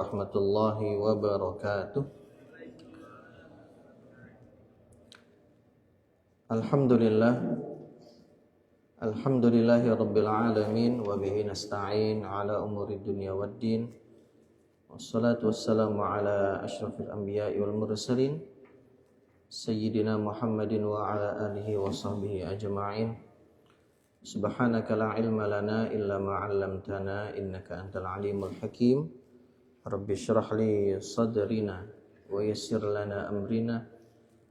Warahmatullahi wabarakatuh. Alhamdulillahi rabbil alamin wa bihi nasta'in ala umuri dunya waddin. Wassalatu wassalamu ala asyrafil anbiya'i wal mursalin sayyidina Muhammadin wa ala alihi wa sahbihi ajma'in. Subhanaka la ilma lana illa ma 'allamtana innaka antal alimul hakim. Rabbi syrah li sadrina wa yassir lana amrina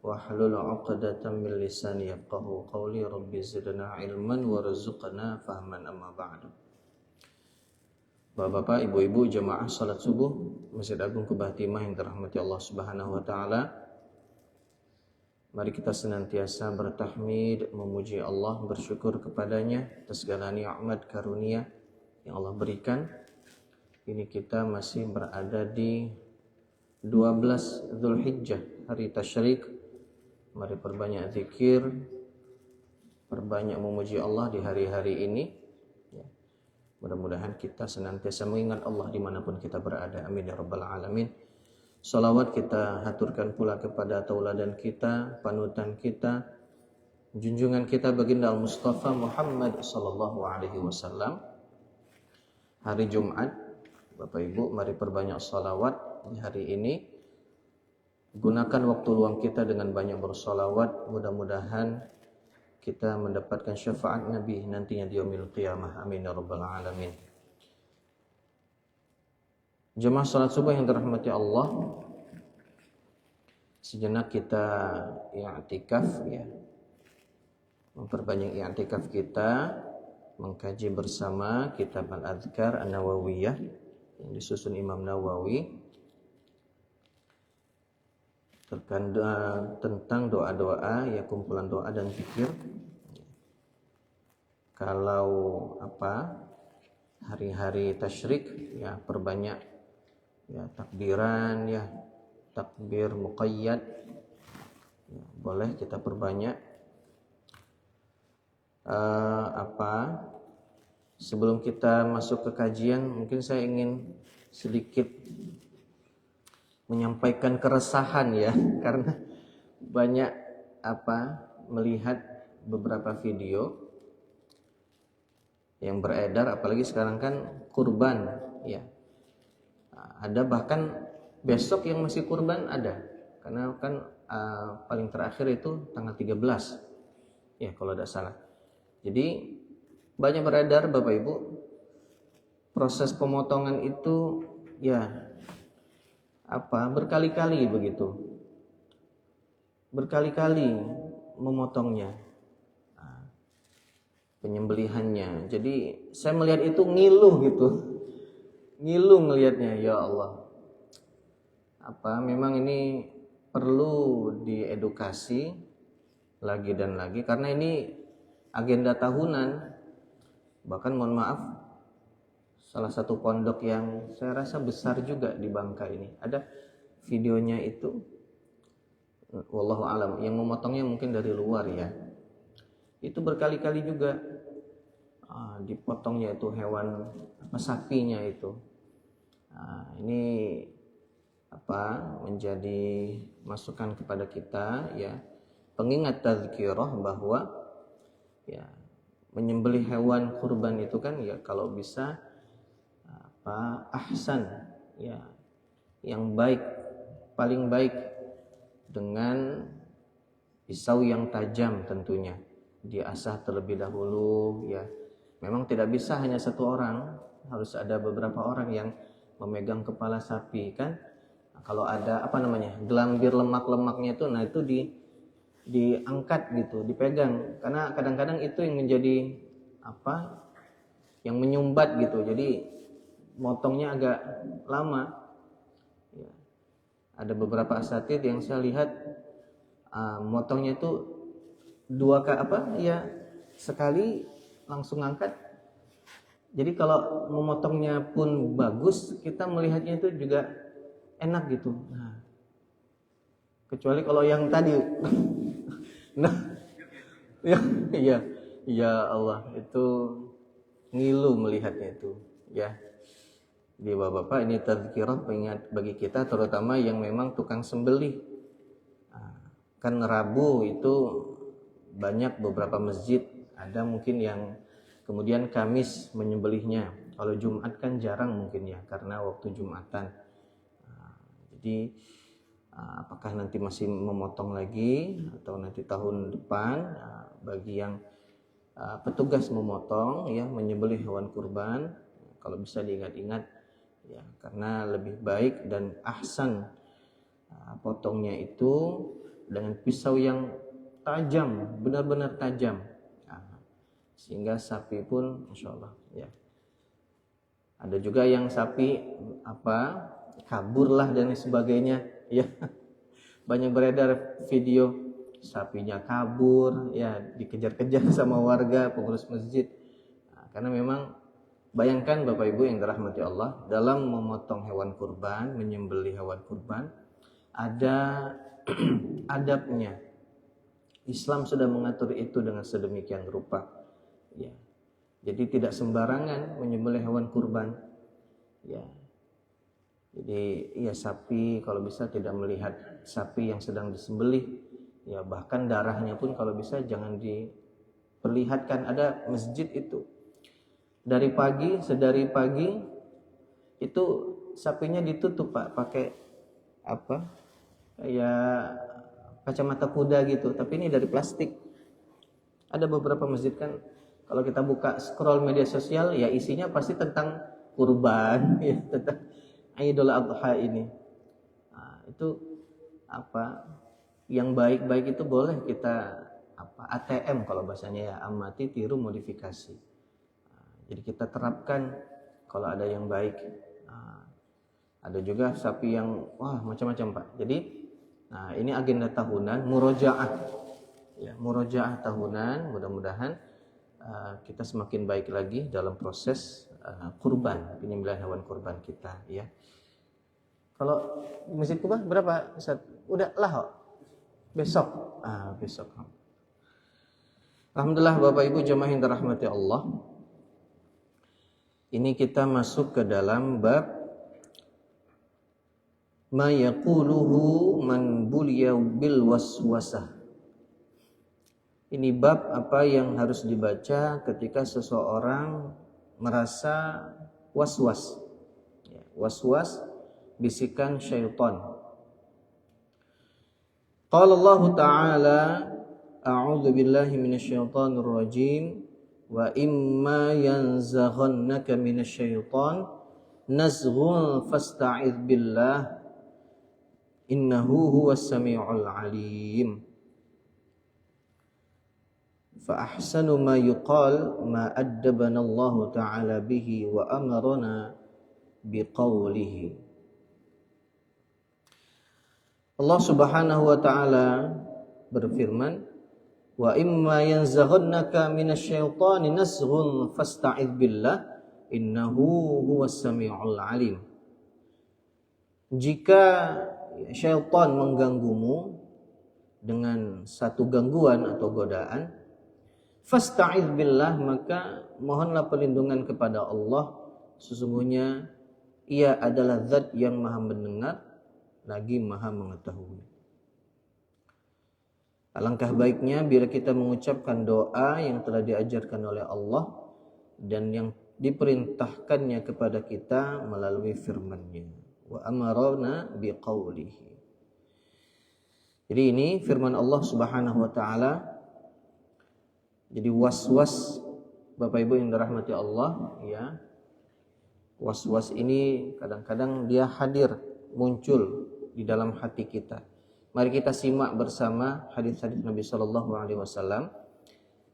wahlul 'uqdatam min lisani yafqahu qawli. Rabbi zidna ilman warzuqna fahman. Amma ba'du. Bapak-bapak, ibu-ibu, jemaah salat subuh Masjid Agung Kubah Timah yang dirahmati Allah Subhanahu wa taala. Mari kita senantiasa bertahmid, memuji Allah, bersyukur kepadanya atas segala nikmat karunia yang Allah berikan. Ini kita masih berada di 12 Dzulhijjah, hari tasyrik. Mari perbanyak zikir, perbanyak memuji Allah di hari-hari ini. Mudah-mudahan kita senantiasa mengingat Allah dimanapun kita berada. Amin ya rabbal alamin. Salawat kita haturkan pula kepada tauladan kita, panutan kita, junjungan kita baginda Al-Mustafa Muhammad sallallahu alaihi wasallam. Hari Jumat, Bapak Ibu, mari perbanyak salawat di hari ini. Gunakan waktu luang kita dengan banyak bersalawat. Mudah-mudahan kita mendapatkan syafaat Nabi nantinya di yaumil qiyamah. Amin ya rabbal alamin. Jemaah salat subuh yang dirahmati Allah, sejenak kita i'tikaf ya. Memperbanyak i'tikaf kita, mengkaji bersama kitab Al-Adhkar An-Nawawiyah yang disusun Imam Nawawi tentang doa-doa, ya, kumpulan doa dan zikir. Kalau hari-hari tasyrik ya perbanyak ya takbiran, ya takbir muqayyad ya, boleh kita perbanyak. Sebelum kita masuk ke kajian, mungkin saya ingin sedikit menyampaikan keresahan ya, karena banyak melihat beberapa video yang beredar, apalagi sekarang kan kurban ya. Ada bahkan besok yang masih kurban ada, karena kan paling terakhir itu tanggal 13 ya kalau tidak salah. Jadi banyak beredar Bapak Ibu, proses pemotongan itu ya berkali-kali begitu, berkali-kali memotongnya, penyembelihannya. Jadi saya melihat itu ngiluh gitu, ngiluh melihatnya. Ya Allah, memang ini perlu diedukasi lagi dan lagi, karena ini agenda tahunan. Bahkan mohon maaf, salah satu pondok yang saya rasa besar juga di Bangka ini, ada videonya itu, wallahu alam, yang memotongnya mungkin dari luar ya. Itu berkali-kali juga dipotongnya itu hewan sapinya itu. Ini menjadi masukan kepada kita ya, pengingat tazkirah bahwa ya menyembelih hewan kurban itu kan ya kalau bisa ahsan ya, yang baik, paling baik, dengan pisau yang tajam tentunya, diasah terlebih dahulu ya. Memang tidak bisa hanya satu orang, harus ada beberapa orang yang memegang kepala sapi kan. Kalau ada gelambir lemak-lemaknya itu, nah itu diangkat gitu, dipegang, karena kadang-kadang itu yang menjadi yang menyumbat gitu, jadi motongnya agak lama ya. Ada beberapa asatid yang saya lihat motongnya itu sekali langsung angkat. Jadi kalau memotongnya pun bagus, kita melihatnya itu juga enak gitu. Nah, kecuali kalau yang tadi nah ya Allah, itu ngilu melihatnya itu ya. Di Bapak-bapak, ini tazkirah pengingat bagi kita, terutama yang memang tukang sembelih. Kan Rabu itu banyak beberapa masjid, ada mungkin yang kemudian Kamis menyembelihnya. Kalau Jumat kan jarang mungkin ya, karena waktu Jumatan. Jadi apakah nanti masih memotong lagi atau nanti tahun depan, bagi yang petugas memotong ya, menyembelih hewan kurban, kalau bisa diingat-ingat ya, karena lebih baik dan ahsan potongnya itu dengan pisau yang tajam, benar-benar tajam, sehingga sapi pun Masya Allah ya. Ada juga yang sapi kabur lah dan sebagainya ya. Banyak beredar video sapinya kabur ya, dikejar-kejar sama warga pengurus masjid. Karena memang bayangkan Bapak Ibu yang dirahmati Allah, dalam memotong hewan kurban, menyembelih hewan kurban, ada adabnya. Islam sudah mengatur itu dengan sedemikian rupa. Ya. Jadi tidak sembarangan menyembelih hewan kurban. Ya. Jadi ya, sapi kalau bisa tidak melihat sapi yang sedang disembelih. Ya, bahkan darahnya pun kalau bisa jangan diperlihatkan. Ada masjid itu sedari pagi itu sapinya ditutup Pak, pakai kayak kacamata kuda gitu, tapi ini dari plastik. Ada beberapa masjid kan kalau kita buka scroll media sosial ya, isinya pasti tentang kurban ya, tentang Idul Adha ini. Itu yang baik-baik itu boleh kita ATM kalau bahasanya ya, amati, tiru, modifikasi. Jadi kita terapkan kalau ada yang baik. Ada juga sapi yang macam-macam Pak. Jadi ini agenda tahunan, murojaah ya, murojaah tahunan. Mudah-mudahan kita semakin baik lagi dalam proses kurban, penyembelihan hewan kurban kita ya. Kalau Masjid Kuba berapa Ustaz? Udah lah besok. Besok. Alhamdulillah Bapak Ibu jemaah yang dirahmati Allah. Ini kita masuk ke dalam bab ma yaquluhu man buliya bil waswasah. Ini bab apa yang harus dibaca ketika seseorang merasa waswas. Was-was, bisikan syaitan. Qala Allah Ta'ala, a'udzu billahi minasyaitonir rajim. Wa imma yanzaghannaka minasyaiton nazghun fasta'idz billah innahu huwas samiul alim. Fa ahsanu ma yuqal ma addabana Allah ta'ala bihi wa amarna biqaulihi. Allah Subhanahu wa ta'ala berfirman, wa imma yanzaghannaka minasyaitani nazghun fasta'idz billah innahu huwas samiul alim. Jika syaitan mengganggumu dengan satu gangguan atau godaan, fasta'idz billah, maka mohonlah perlindungan kepada Allah, sesungguhnya Ia adalah zat yang maha mendengar lagi maha mengetahui. Alangkah baiknya bila kita mengucapkan doa yang telah diajarkan oleh Allah dan yang diperintahkannya kepada kita melalui firman-Nya. Wa amarna biqaulihi. Jadi ini firman Allah Subhanahu wa taala. Jadi was-was Bapak Ibu yang dirahmati Allah ya. Was-was ini kadang-kadang dia hadir, muncul di dalam hati kita. Mari kita simak bersama hadis-hadis Nabi sallallahu alaihi wasallam.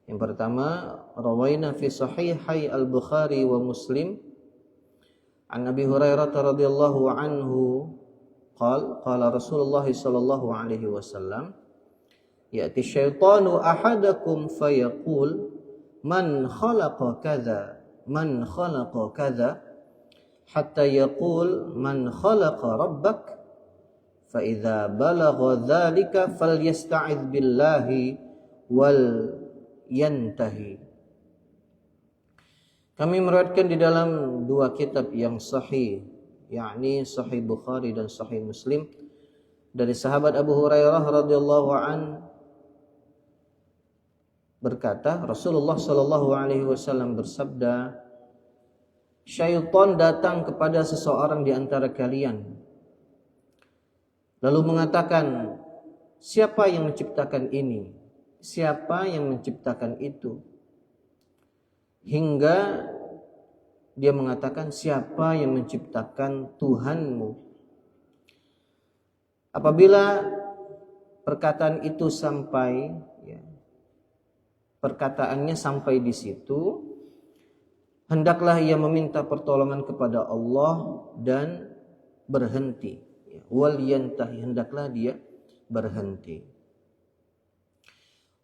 Yang pertama, rawaina fi sahihai al-Bukhari wa Muslim an Abi Hurairah radhiyallahu anhu qala Rasulullah sallallahu alaihi wasallam, ya'ti syaitanu ahadakum fayaqul man khalaqa kadza hatta yaqul man khalaqa rabbak fa idza balagha dzalika falyasta'idz billahi wal yantahi. Kami meriwayatkan di dalam dua kitab yang sahih, yakni Sahih Bukhari dan Sahih Muslim, dari sahabat Abu Hurairah radhiyallahu an berkata, Rasulullah sallallahu alaihi wasallam bersabda, syaitan datang kepada seseorang di antara kalian lalu mengatakan, siapa yang menciptakan ini? Siapa yang menciptakan itu? Hingga dia mengatakan, siapa yang menciptakan Tuhanmu? Apabila perkataan itu sampai, perkataannya sampai di situ, hendaklah ia meminta pertolongan kepada Allah dan berhenti. Wal yantahi, hendaklah dia berhenti.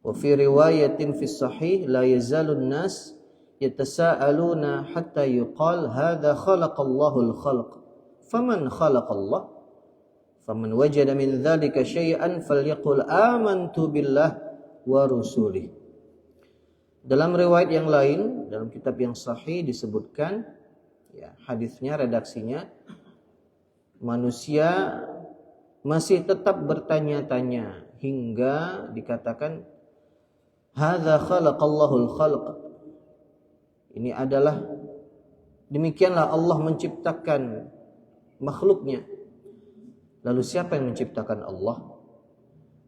Wa fi riwayatin fi sahih la yazalun nas yatasaaluna hatta yuqal hadza khalaqallahu al-khalq faman khalaqallah faman wajada min dzalika syai'an falyaqul amantu billah wa rusulih. Dalam riwayat yang lain, dalam kitab yang sahih disebutkan, hadisnya, redaksinya, manusia masih tetap bertanya-tanya hingga dikatakan hadza khalaqallahul khalq. Ini adalah, demikianlah Allah menciptakan makhluknya. Lalu siapa yang menciptakan Allah?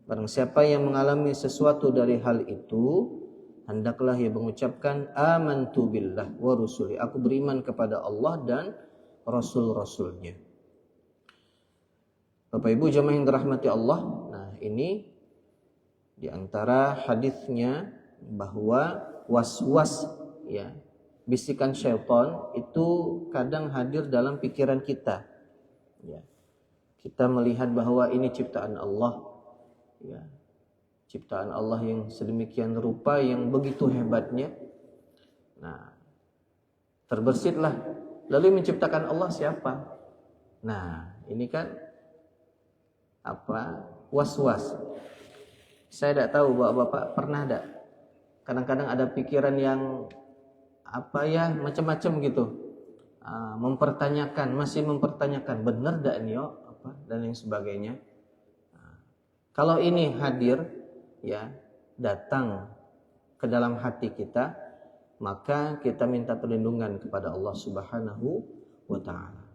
Barang siapa yang mengalami sesuatu dari hal itu, hendaklah ia mengucapkan amantu billah wa rusuli. Aku beriman kepada Allah dan rasul-rasulnya. Bapak Ibu jemaah yang dirahmati Allah. Nah, ini di antara hadisnya bahwa was-was, bisikan syaitan itu kadang hadir dalam pikiran kita. Kita melihat bahwa ini ciptaan Allah. Ciptaan Allah yang sedemikian rupa, yang begitu hebatnya. Nah, terbersitlah. Lalu menciptakan Allah siapa? Nah, ini kan was-was. Saya tidak tahu Bapak pernah tidak? Kadang-kadang ada pikiran yang macam-macam gitu. Masih mempertanyakan benar tidak ini dan lain sebagainya. Kalau ini hadir, datang ke dalam hati kita, maka kita minta perlindungan kepada Allah Subhanahu wa taala.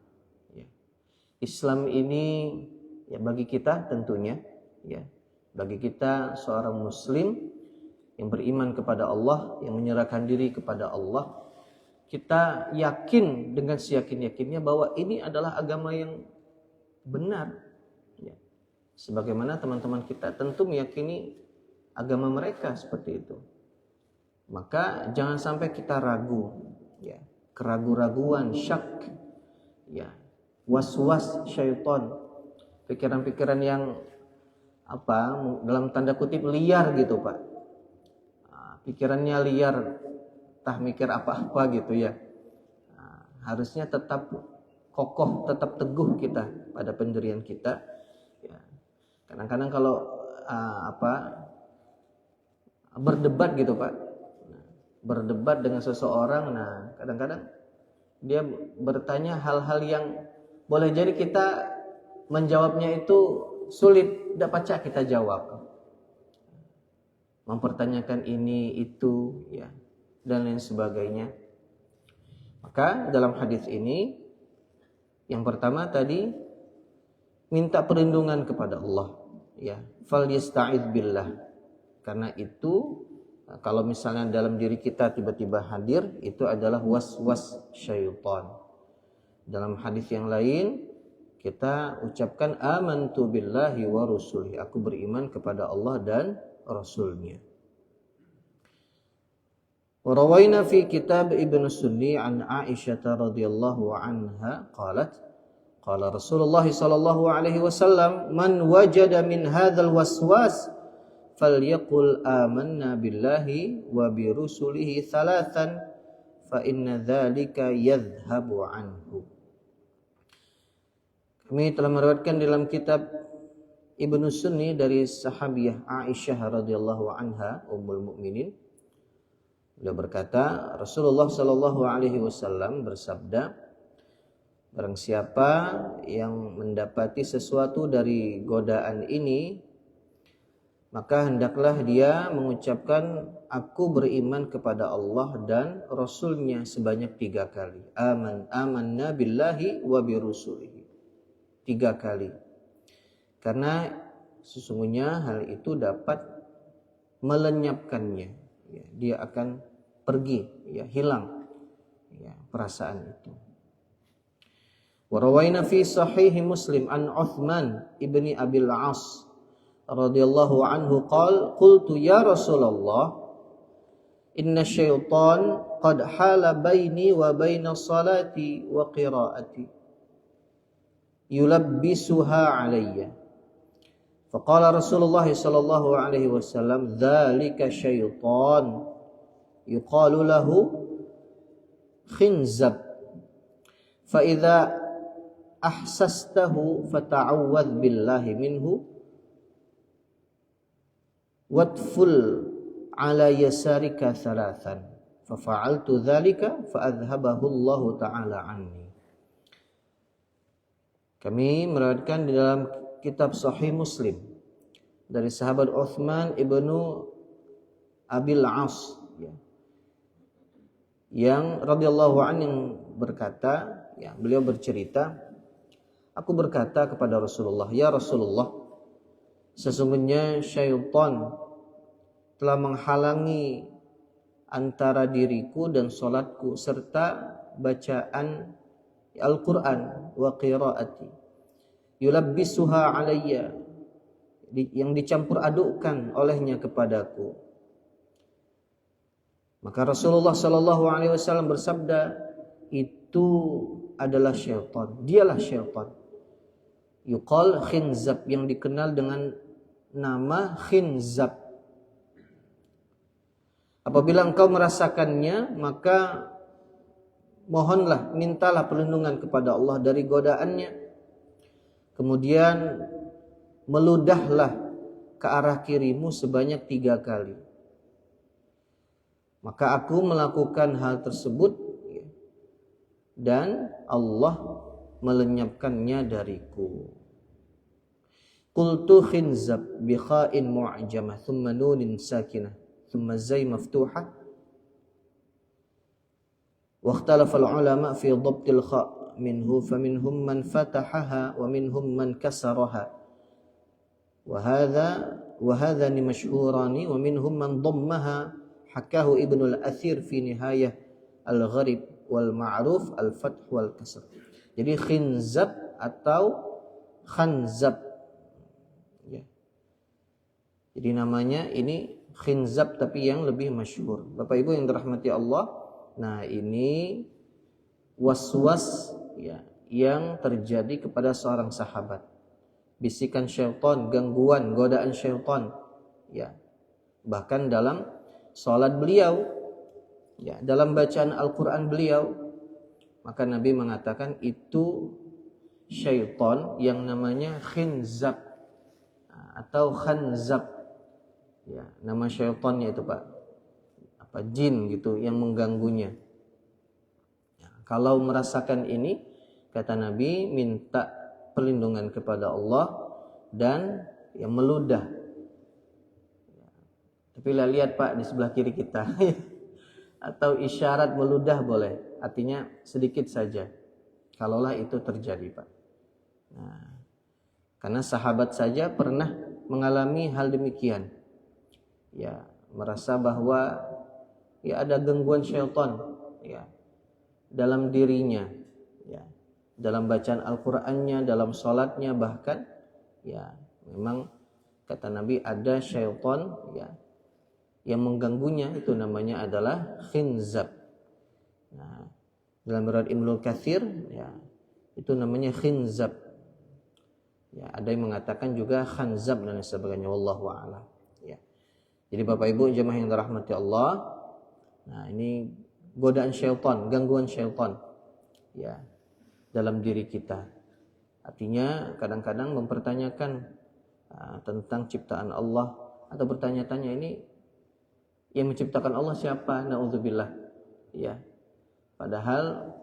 Islam ini bagi kita tentunya, bagi kita seorang muslim yang beriman kepada Allah, yang menyerahkan diri kepada Allah, kita yakin dengan seyakin-yakinnya bahwa ini adalah agama yang benar. Sebagaimana teman-teman kita tentu meyakini agama mereka seperti itu. Maka jangan sampai kita ragu, keraguan-raguan, syak, was-was syaitan, pikiran-pikiran yang dalam tanda kutip liar gitu Pak. Pikirannya liar, tak mikir apa-apa gitu ya. Harusnya tetap kokoh, tetap teguh kita pada pendirian kita. Kadang-kadang kalau berdebat gitu Pak, berdebat dengan seseorang, kadang-kadang dia bertanya hal-hal yang boleh jadi kita menjawabnya itu sulit, tidak pacak kita jawab. Mempertanyakan ini, itu, dan lain sebagainya. Maka dalam hadis ini, yang pertama tadi, minta perlindungan kepada Allah. Fal yasta'idz billah. Karena itu, kalau misalnya dalam diri kita tiba-tiba hadir, itu adalah was-was syaitan. Dalam hadis yang lain, kita ucapkan amantu billahi wa rusulihi. Aku beriman kepada Allah dan Rasulnya. Warawaina fi kitab Ibn Sunni an Aisyah radhiyallahu anha qalat qala Rasulullah sallallahu alaihi wasallam man wajada min hadzal waswas falyaqul amanna billahi wa bi rusulihi thalathan fa inna dzalika yadhhabu anhu. Kami telah meriwayatkan dalam kitab Ibnu Sunni dari sahabiah Aisyah radhiyallahu anha ummul mukminin, Beliau berkata, Rasulullah Shallallahu Alaihi Wasallam bersabda, barang siapa yang mendapati sesuatu dari godaan ini, maka hendaklah dia mengucapkan, aku beriman kepada Allah dan Rasulnya sebanyak 3 kali. Amanna billahi wa birusulihi. 3 kali. Karena sesungguhnya hal itu dapat melenyapkannya. Ya, dia akan pergi, ya, hilang, ya, perasaan itu. Warawaina fi sahih Muslim an Uthman ibni Abil As radhiyallahu anhu qultu ya Rasulullah inna syaitan qad hala baini wa baina salati wa qiraati yulabbisuha alayya. Faqala Rasulullah sallallahu alaihi wasallam dzalika syaitan yuqalu lahu khinzab fa idza ahsastahu fata'awwadh billahi minhu watful ala yasarika thalathan fafa'altu dzalika fa'adhhabahu Allah taala anni. Kami meriwayatkan di dalam kitab Sahih Muslim dari sahabat Uthman ibnu Abil As, ya, yang radhiyallahu anhu yang berkata, ya, beliau bercerita, aku berkata kepada Rasulullah, ya Rasulullah, sesungguhnya syaitan telah menghalangi antara diriku dan salatku serta bacaan Al-Quran wa qiraati yulabbisuha alayya, yang dicampur adukkan olehnya kepadaku. Maka Rasulullah sallallahu alaihi wasallam bersabda, itu adalah syaitan, dialah syaitan. Yuqal khinzab, yang dikenal dengan nama khinzab. Apabila engkau merasakannya, maka mohonlah, mintalah perlindungan kepada Allah dari godaannya. Kemudian meludahlah ke arah kirimu sebanyak 3 kali. Maka aku melakukan hal tersebut, ya, dan Allah melenyapkannya dariku. Qultu khinzab bi kha'in mu'jamah thumma nunin sakinah thumma zay maftuhah. Wa ikhtalafa al-ulama fi dhabtil kha' minhu faminhum man fatahaha wa minhum man kasaraha wa hadhani mashhurani wa minhum man dhammaha hakahu Ibnu al-Athir fi nihayah al-gharib wal ma'ruf al-fath wal kasr. Jadi khinzab atau khanzab, ya. Jadi namanya ini khinzab tapi yang lebih masyhur. Bapak Ibu yang dirahmati Allah, nah ini was-was, ya, yang terjadi kepada seorang sahabat. Bisikan syaitan, gangguan, godaan syaitan, ya. Bahkan dalam salat beliau, ya, dalam bacaan Al-Qur'an beliau, maka Nabi mengatakan itu syaitan yang namanya khinzab atau khanzab. Ya, nama syaitannya itu, Pak. Apa jin gitu yang mengganggunya. Kalau merasakan ini, kata Nabi, minta perlindungan kepada Allah dan yang meludah. Tapi lihat Pak di sebelah kiri kita. Atau isyarat meludah boleh. Artinya sedikit saja. Kalaulah itu terjadi, Pak. Nah, karena sahabat saja pernah mengalami hal demikian. Ya, merasa bahwa ya ada gangguan syaitan, ya, dalam dirinya, ya, dalam bacaan Al-Qur'annya, dalam sholatnya bahkan, ya, memang kata Nabi ada syaitan, ya, yang mengganggunya, itu namanya adalah khinzab. Nah, dalam riwayat Ibnu Katsir, ya, itu namanya khinzab. Ya, ada yang mengatakan juga khanzab dan sebagainya, wallahu a'lam. Ya. Jadi Bapak Ibu jemaah yang dirahmati Allah, nah ini godaan syaitan, gangguan syaitan, ya, dalam diri kita. Artinya kadang-kadang mempertanyakan tentang ciptaan Allah, atau bertanya-tanya ini Yang menciptakan Allah siapa? Na'udzubillah. Ya. Padahal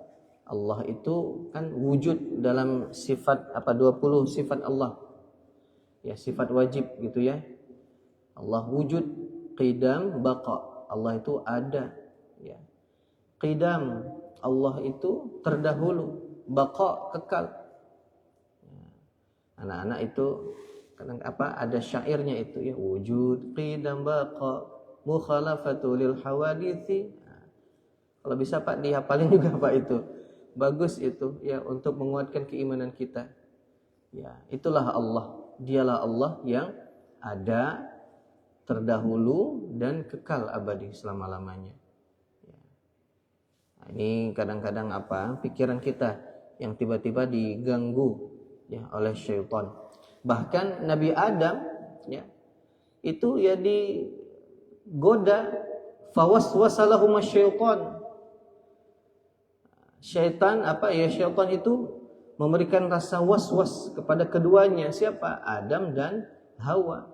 Allah itu kan wujud dalam sifat 20 sifat Allah. Ya, sifat wajib gitu ya. Allah wujud, qidam, baqa. Allah itu ada, ya. Qidam, Allah itu terdahulu, baqa kekal. Anak-anak itu kadang ada syairnya itu ya, wujud, qidam, baqa, mukhalafatu lil hawadithi. Kalau bisa Pak dihafalin juga Pak itu. Bagus itu ya untuk menguatkan keimanan kita. Ya, itulah Allah. Dialah Allah yang ada, terdahulu dan kekal abadi selama-lamanya. Ya. Nah, ini kadang-kadang pikiran kita yang tiba-tiba diganggu ya oleh syaitan. Bahkan Nabi Adam ya itu ya digoda, fawaswasalahum syaitan. Syaitan syaitan itu memberikan rasa was-was kepada keduanya. Siapa? Adam dan Hawa.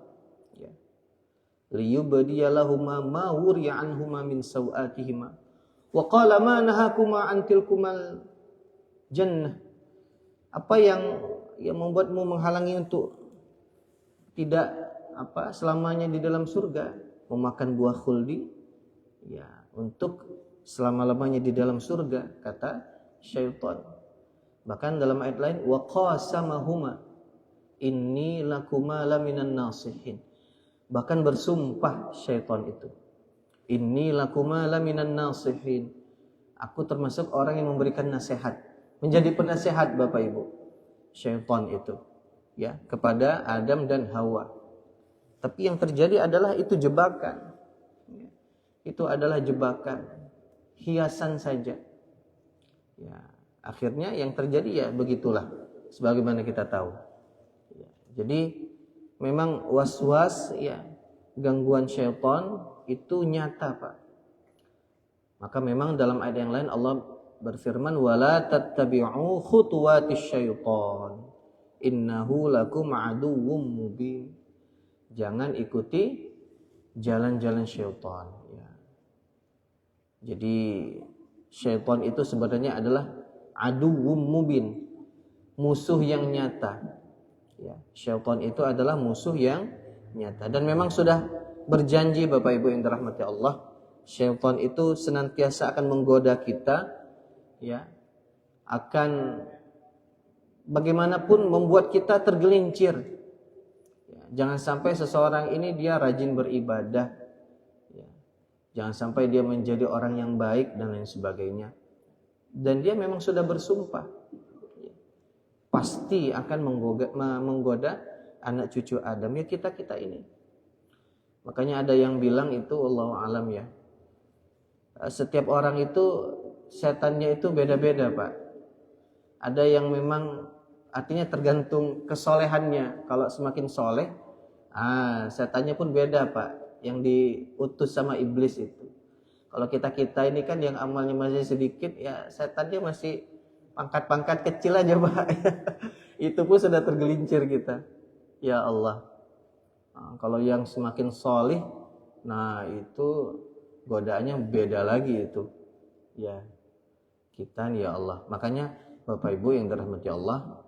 Ya. Liyubdiyalahuma ma wuriya anhuma min sawatihima wa qala ma nahakuma an tilkumal jannah. Apa yang membuatmu menghalangi untuk tidak selamanya di dalam surga? Memakan buah khuldi ya, untuk selama-lamanya di dalam surga, kata syaitan. Bahkan dalam ayat lain, wa qasamahuma inni lakuma laminan nasihin. Bahkan bersumpah syaitan itu, inni lakuma laminan nasihin. Aku termasuk orang yang memberikan nasihat, menjadi penasehat Bapak Ibu. Syaitan itu ya kepada Adam dan Hawa. Tapi yang terjadi adalah itu jebakan. Itu adalah jebakan, hiasan saja. Ya, akhirnya yang terjadi ya begitulah, sebagaimana kita tahu. Ya, jadi memang was-was ya, gangguan syaitan itu nyata Pak. Maka memang dalam ayat yang lain Allah berfirman, wala tattabi'u khutuwatis syaitan innahu lakum aduwwum mubin. Jangan ikuti jalan-jalan syaitan ya. Jadi syaitan itu sebenarnya adalah aduwwum mubin, musuh yang nyata. Ya, syaitan itu adalah musuh yang nyata dan memang sudah berjanji Bapak Ibu yang dirahmati Allah, syaitan itu senantiasa akan menggoda kita ya, akan bagaimanapun membuat kita tergelincir. Ya, jangan sampai seseorang ini dia rajin beribadah. Jangan sampai dia menjadi orang yang baik dan lain sebagainya. Dan dia memang sudah bersumpah pasti akan menggoda anak cucu Adam ya, kita ini. Makanya ada yang bilang itu wallahu alam ya, setiap orang itu setannya itu beda-beda Pak. Ada yang memang artinya tergantung kesolehannya. Kalau semakin soleh, setannya pun beda Pak, yang diutus sama iblis itu. Kalau kita ini kan yang amalnya masih sedikit ya, setannya masih pangkat-pangkat kecil aja Pak. Itu pun sudah tergelincir kita. Ya Allah. Kalau yang semakin soleh, nah itu godaannya beda lagi itu. Ya kita ya Allah. Makanya Bapak Ibu yang dirahmati Allah,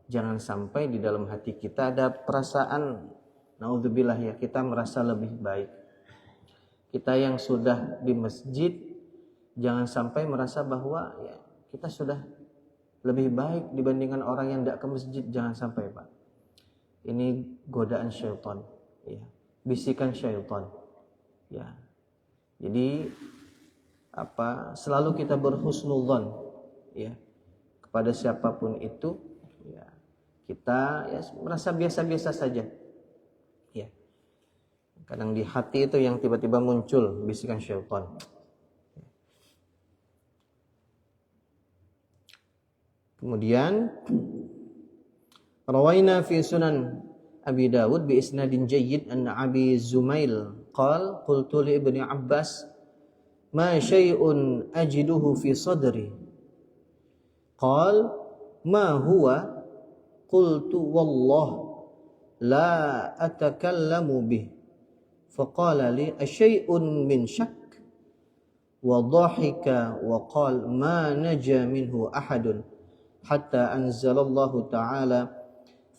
jangan sampai di dalam hati kita ada perasaan naudzubillah ya, kita merasa lebih baik. Kita yang sudah di masjid, jangan sampai merasa bahwa ya, kita sudah lebih baik dibandingkan orang yang tidak ke masjid. Jangan sampai Pak. Ini godaan syaitan ya, bisikan syaitan ya. Jadi selalu kita berhusnudzon ya kepada siapapun itu ya, kita ya merasa biasa-biasa saja. Ya. Kadang di hati itu yang tiba-tiba muncul bisikan syaitan. Kemudian rawaina fi sunan Abi Dawud bi isnadin jayyid anna Abi Zumail qala qultu li Ibni Abbas ma syai'un ajiduhu fi sadri qala ma huwa qultu wallah la atakallamu bih faqala li asyai'un min syak wa dhahika wa qala ma naja minhu ahadun hatta anzalallahu ta'ala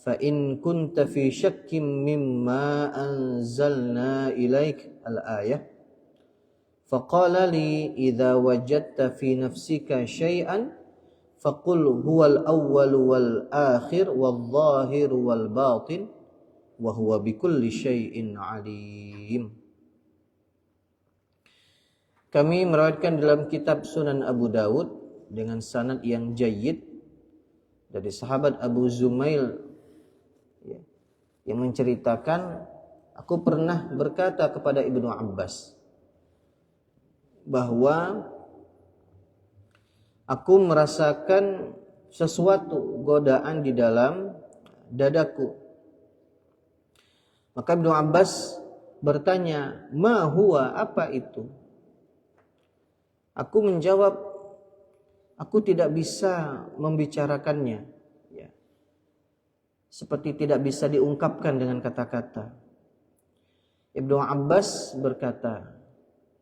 fa in kunta fi syakkin mimma anzalna ilaik al-ayah faqala li idza wajadta fi nafsika syai'an faqul huwal awwal wal akhir wal zahir wal batin wa huwa bikulli syai'in alim. Kami meriwayatkan dalam kitab Sunan Abu Dawud dengan sanad yang jayyid dari sahabat Abu Zumail yang menceritakan, aku pernah berkata kepada Ibnu Abbas bahwa aku merasakan sesuatu godaan di dalam dadaku. Maka Ibnu Abbas bertanya, "Ma huwa, apa itu?" Aku menjawab, aku tidak bisa membicarakannya, ya. Seperti tidak bisa diungkapkan dengan kata-kata. Ibnu Abbas berkata,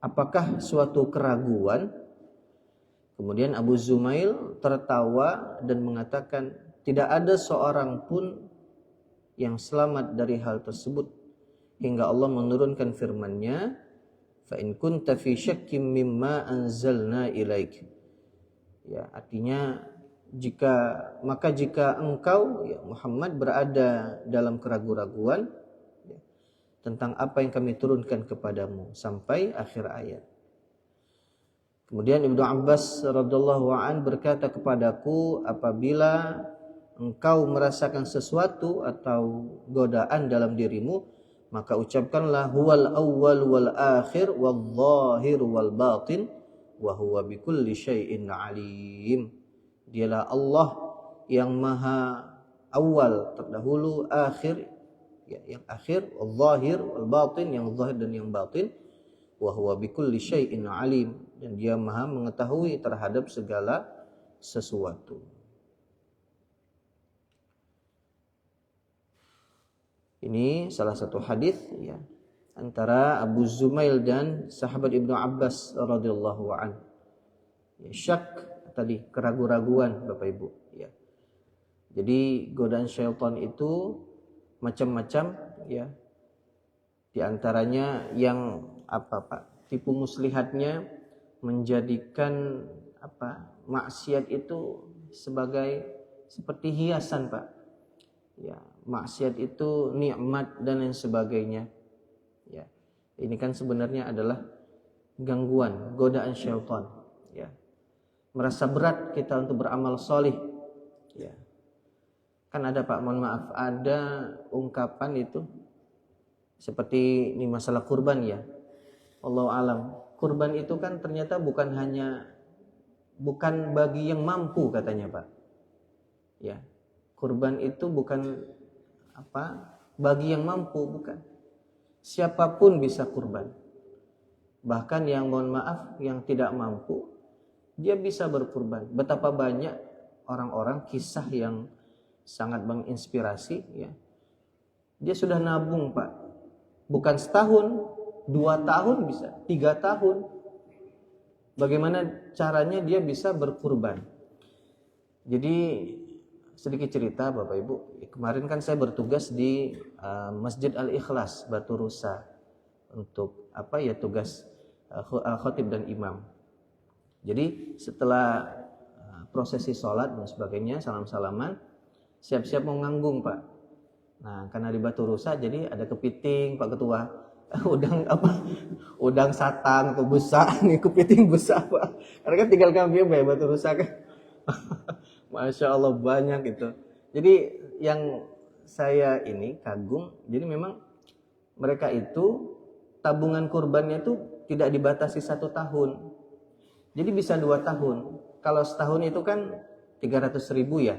apakah suatu keraguan? Kemudian Abu Zumail tertawa dan mengatakan, tidak ada seorang pun yang selamat dari hal tersebut hingga Allah menurunkan firman-Nya, fa in kunta fi syakkim mimma anzalna ilaik. Ya, artinya jika engkau ya Muhammad berada dalam keraguan-raguan ya, tentang apa yang kami turunkan kepadamu sampai akhir ayat. Kemudian Ibnu Abbas radhiyallahu an berkata kepadaku, apabila engkau merasakan sesuatu atau godaan dalam dirimu, maka ucapkanlah huwal awwal wal akhir wal zahir wal batin wa huwa bikulli syai'in alim. Dialah Allah yang maha awal terdahulu, akhir ya, yang akhir, wal zahir wal batin, yang zahir dan yang batin, wa huwa bikulli syai'in alim, dan dia maha mengetahui terhadap segala sesuatu. Ini salah satu hadis ya antara Abu Zumail dan sahabat Ibnu Abbas radhiyallahu an. Ya, syak tadi keraguan-raguan Bapak Ibu ya. Jadi godaan syaitan itu macam-macam ya. Di antaranya yang tipu muslihatnya menjadikan maksiat itu seperti hiasan, Pak. Ya, maksiat itu nikmat dan lain sebagainya. Ya. Ini kan sebenarnya adalah gangguan, godaan syaitan, ya. Merasa berat kita untuk beramal solih. Ya. Kan ada Pak, mohon maaf, ada ungkapan itu seperti ini masalah kurban ya. Wallahu alam. Kurban itu kan ternyata bukan bagi yang mampu katanya, Pak. Ya. Kurban itu bukan bagi yang mampu, bukan. Siapapun bisa kurban. Bahkan yang mohon maaf yang tidak mampu, dia bisa berkurban. Betapa banyak orang-orang kisah yang sangat menginspirasi ya. Dia sudah nabung, Pak. Bukan setahun, 2 tahun bisa, 3 tahun. Bagaimana caranya dia bisa berkurban? Jadi sedikit cerita Bapak Ibu. Kemarin kan saya bertugas di Masjid Al-Ikhlas Batu Rusa untuk tugas khatib dan imam. Jadi setelah prosesi sholat dan sebagainya, salam-salaman, siap-siap mau nganggung, Pak. Nah, karena di Batu Rusa jadi ada kepiting, Pak Ketua. Udang satang atau busa, nih kepiting busa, Pak. Karena kan tinggal kambing ya Batu Rusa kan. Masya Allah banyak itu. Jadi yang saya ini kagum, jadi memang mereka itu tabungan kurbannya itu tidak dibatasi 1 tahun. Jadi bisa 2 tahun. Kalau setahun itu kan 300.000 ya,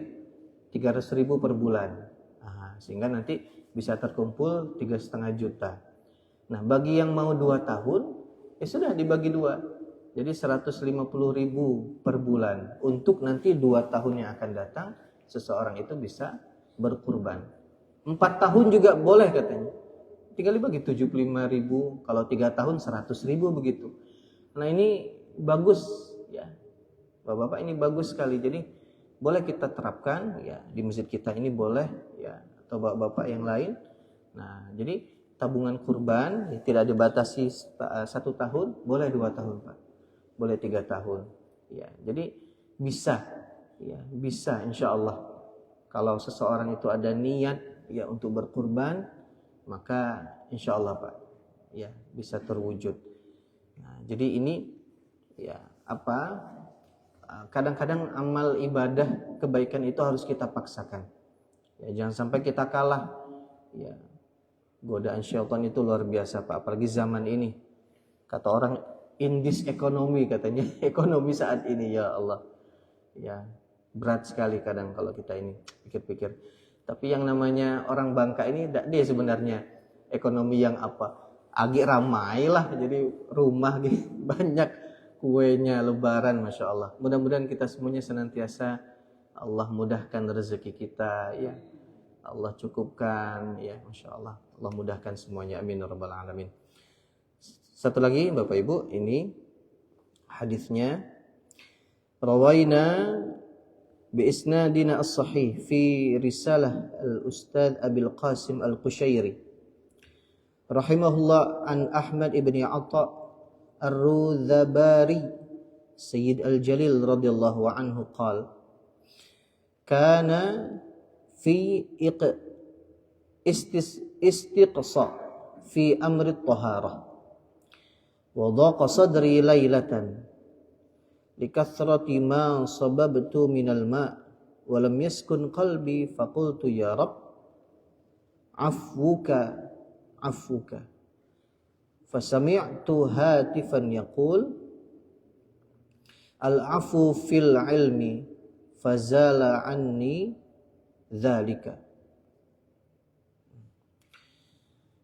300.000 per bulan. Nah, sehingga nanti bisa terkumpul 3,5 juta. Nah, bagi yang mau 2 tahun, ya sudah dibagi 2. Jadi 150.000 per bulan untuk nanti 2 tahun yang akan datang seseorang itu bisa berkurban. 4 tahun juga boleh katanya. tinggal dibagi 75.000, kalau 3 tahun 100.000 begitu. Nah ini bagus ya, Bapak-bapak, ini bagus sekali. Jadi boleh kita terapkan ya di masjid kita ini, boleh ya, atau bapak-bapak yang lain. Nah jadi tabungan kurban ya, tidak dibatasi 1 tahun, boleh 2 tahun Pak, boleh 3 tahun ya. Jadi bisa ya, bisa insya Allah. Kalau seseorang itu ada niat ya untuk berkurban, maka insya Allah Pak ya bisa terwujud. Nah, jadi ini ya apa? Kadang-kadang amal ibadah kebaikan itu harus kita paksakan. Ya, jangan sampai kita kalah. Ya, godaan syaitan itu luar biasa Pak, apalagi zaman ini. Kata orang in this economy, katanya ekonomi saat ini, ya Allah. Ya, berat sekali kadang kalau kita ini pikir-pikir. Tapi yang namanya orang Bangka ini dia sebenarnya ekonomi yang apa? Agak ramai lah, jadi rumah gitu banyak kuenya lebaran, Masya Allah. Mudah-mudahan kita semuanya senantiasa Allah mudahkan rezeki kita ya. Allah cukupkan ya, Masya Allah. Allah mudahkan semuanya, amin ya rabbal alamin. Satu lagi Bapak Ibu, ini hadisnya rawaina biisnadina as-sahih fi risalah al-ustadz Abil Qasim al-Qushairi rahimahullah an Ahmad ibn Atta ar-Rudhabari Sayyid al-Jalil radhiyallahu anhu qala kana fi istiqsa fi amri at-taharah wa dhaqa sadri laylatan likathrati ma sababtu minal ma' wa lam yaskun qalbi faqultu ya rab afwuka fasami'tu hatifan yaqul al-afu fil ilmi fazala anni dzalika.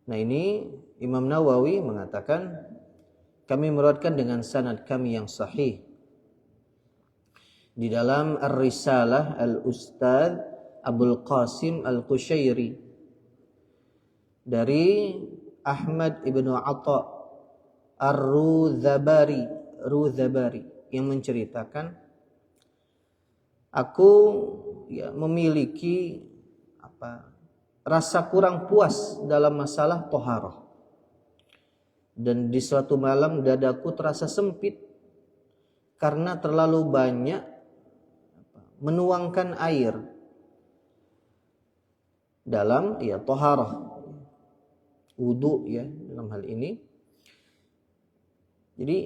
Nah ini Imam Nawawi mengatakan kami meriwayatkan dengan sanad kami yang sahih di dalam Ar-Risalah Al-Ustadz Abul Qasim Al-Qushairi dari Ahmad ibn Atta Ar-Rudhabari yang menceritakan aku ya memiliki rasa kurang puas dalam masalah toharah, dan di suatu malam dadaku terasa sempit karena terlalu banyak menuangkan air dalam ya toharah, wudu ya dalam hal ini. Jadi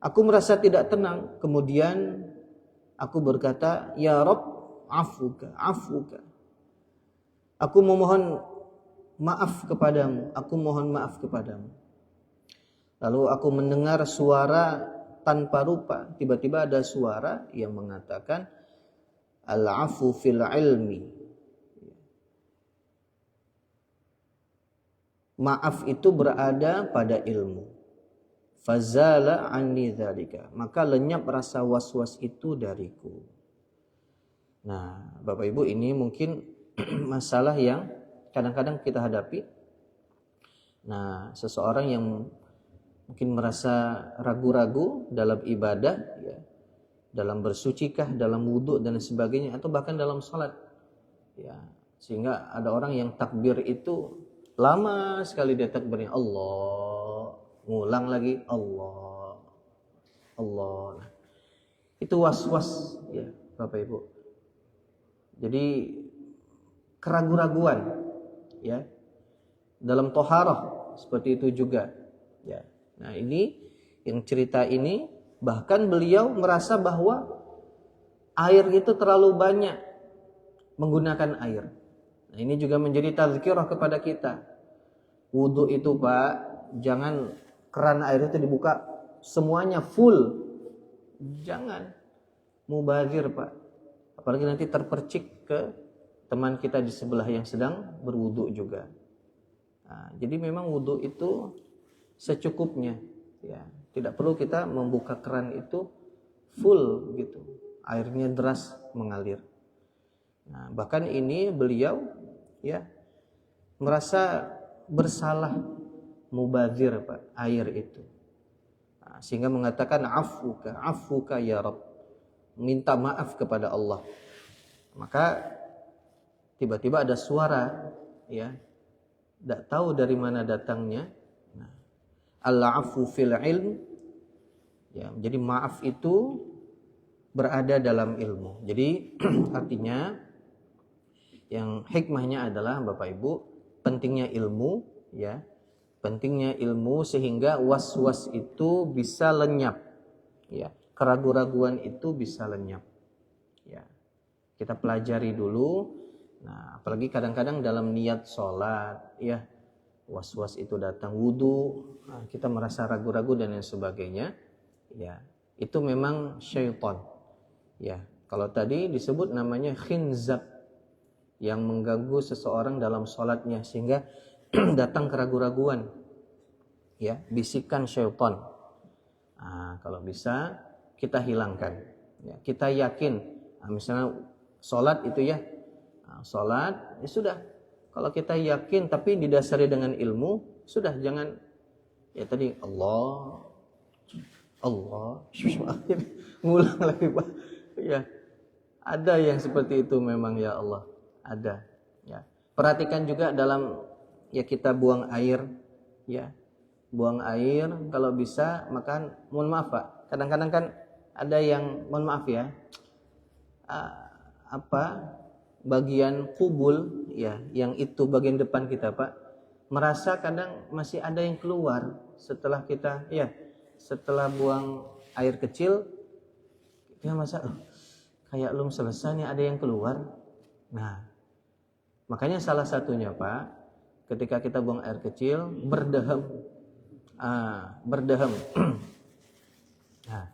aku merasa tidak tenang, kemudian aku berkata ya Rabb afuka. Aku memohon maaf kepadamu. Lalu aku mendengar suara tanpa rupa, tiba-tiba ada suara yang mengatakan al-afu fil ilmi. Maaf itu berada pada ilmu. Fazala anni dzalika. Maka lenyap rasa was-was itu dariku. Nah, Bapak Ibu, ini mungkin masalah yang kadang-kadang kita hadapi. Nah, seseorang yang mungkin merasa ragu-ragu dalam ibadah ya, dalam bersucikah, dalam wudhu dan sebagainya, atau bahkan dalam salat ya, sehingga ada orang yang takbir itu lama sekali dia takbirnya, Allah, ngulang lagi Allah. Nah, itu was-was ya Bapak Ibu. Jadi keraguan-raguan ya dalam toharah seperti itu juga ya. Nah ini yang cerita ini, bahkan beliau merasa bahwa air itu terlalu banyak, menggunakan air. Nah ini juga menjadi tazkirah kepada kita. Wudu itu Pak, jangan keran air itu dibuka semuanya full, jangan mubazir Pak, apalagi nanti terpercik ke teman kita di sebelah yang sedang berwudu juga. Nah, jadi memang wudu itu secukupnya ya, tidak perlu kita membuka keran itu full gitu, airnya deras mengalir. Nah, bahkan ini beliau ya merasa bersalah, mubazir Pak, air itu. Sehingga mengatakan afuka ya Rabb, minta maaf kepada Allah. Maka tiba-tiba ada suara, ya, tidak tahu dari mana datangnya. Al-afu fil ilm, ya, jadi maaf itu berada dalam ilmu. Jadi artinya yang hikmahnya adalah Bapak Ibu, pentingnya ilmu, ya, pentingnya ilmu sehingga was-was itu bisa lenyap, ya, keraguan-raguan itu bisa lenyap, ya. Kita pelajari dulu. Nah, apalagi kadang-kadang dalam niat sholat, ya, was-was itu datang, wudu, kita merasa ragu-ragu dan lain sebagainya, ya, itu memang syaitan, ya. Kalau tadi disebut namanya khinzab, yang mengganggu seseorang dalam sholatnya sehingga datang keraguan-raguan, ya, bisikan syaitan. Kalau bisa kita hilangkan, ya, kita yakin, misalnya sholat itu, ya, sholat, ya sudah. Kalau kita yakin tapi didasari dengan ilmu, sudah, jangan ya tadi Allah ngulang lagi Pak. Ya, ada yang seperti itu memang, ya Allah, ada. Ya, perhatikan juga dalam, ya, kita buang air, ya, buang air kalau bisa makan. Mohon maaf Pak, kadang-kadang kan ada yang, mohon maaf ya, bagian kubul, ya, yang itu bagian depan kita Pak, merasa kadang masih ada yang keluar setelah kita, ya, setelah buang air kecil, kita merasa kayak belum selesai nih, ada yang keluar. Nah, makanya salah satunya Pak, ketika kita buang air kecil, berdehem. Nah,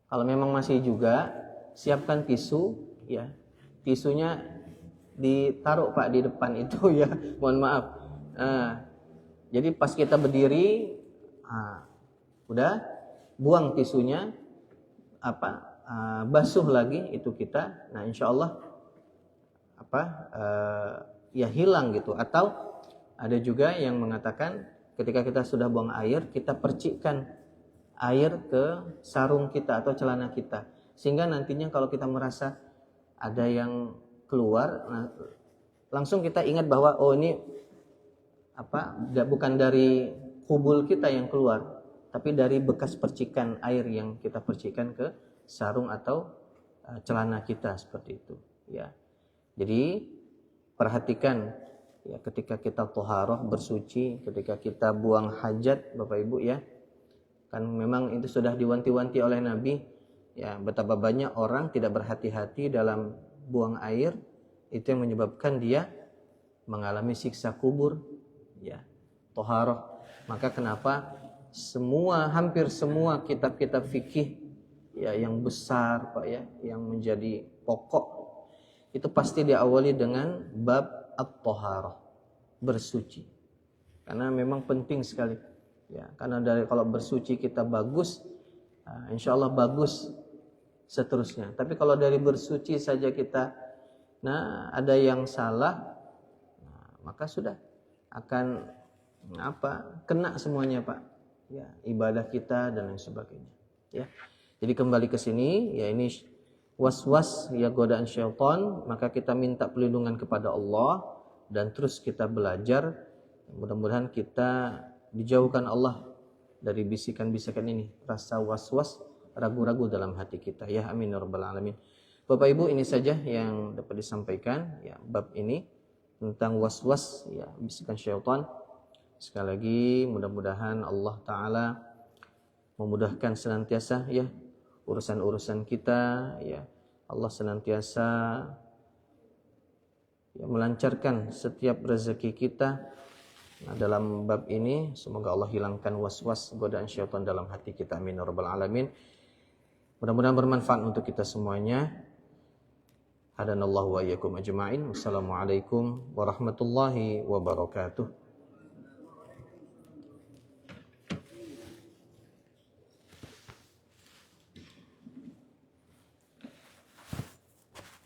kalau memang masih juga, siapkan tisu, ya, tisunya ditaruh Pak di depan itu, ya, mohon maaf. Jadi pas kita berdiri, udah buang tisunya, basuh lagi itu kita. Nah, insya Allah ya hilang gitu. Atau ada juga yang mengatakan ketika kita sudah buang air, kita percikkan air ke sarung kita atau celana kita, sehingga nantinya kalau kita merasa ada yang keluar, langsung kita ingat bahwa oh ini bukan dari kubul kita yang keluar, tapi dari bekas percikan air yang kita percikan ke sarung atau celana kita, seperti itu, ya. Jadi perhatikan, ya, ketika kita thaharah, bersuci, ketika kita buang hajat Bapak Ibu, ya, kan memang itu sudah diwanti-wanti oleh Nabi, ya, betapa banyak orang tidak berhati-hati dalam buang air, itu yang menyebabkan dia mengalami siksa kubur, ya, thaharah. Maka kenapa hampir semua kitab-kitab fikih, ya, yang besar Pak, ya, yang menjadi pokok, itu pasti diawali dengan bab at-thaharah, bersuci. Karena memang penting sekali, ya, karena kalau bersuci kita bagus, insya Allah bagus seterusnya. Tapi kalau dari bersuci saja kita ada yang salah, maka sudah akan kena semuanya Pak, ya, ibadah kita dan lain sebagainya, ya. Jadi kembali ke sini, ya, ini was-was, ya, godaan syaitan, maka kita minta perlindungan kepada Allah dan terus kita belajar. Mudah-mudahan kita dijauhkan Allah dari bisikan-bisikan ini, rasa was-was, ragu-ragu dalam hati kita, ya, amin ya rabbal alamin. Bapak Ibu, ini saja yang dapat disampaikan, ya, bab ini tentang was-was, ya, bisikan syaitan. Sekali lagi mudah-mudahan Allah Ta'ala memudahkan senantiasa, ya, urusan-urusan kita, ya, Allah senantiasa, ya, melancarkan setiap rezeki kita. Dalam bab ini semoga Allah hilangkan was-was, godaan syaitan dalam hati kita, amin ya rabbal alamin. Mudah-mudahan bermanfaat untuk kita semuanya. Hadanallahu wa iyyakum ajma'in. Wassalamualaikum warahmatullahi wabarakatuh.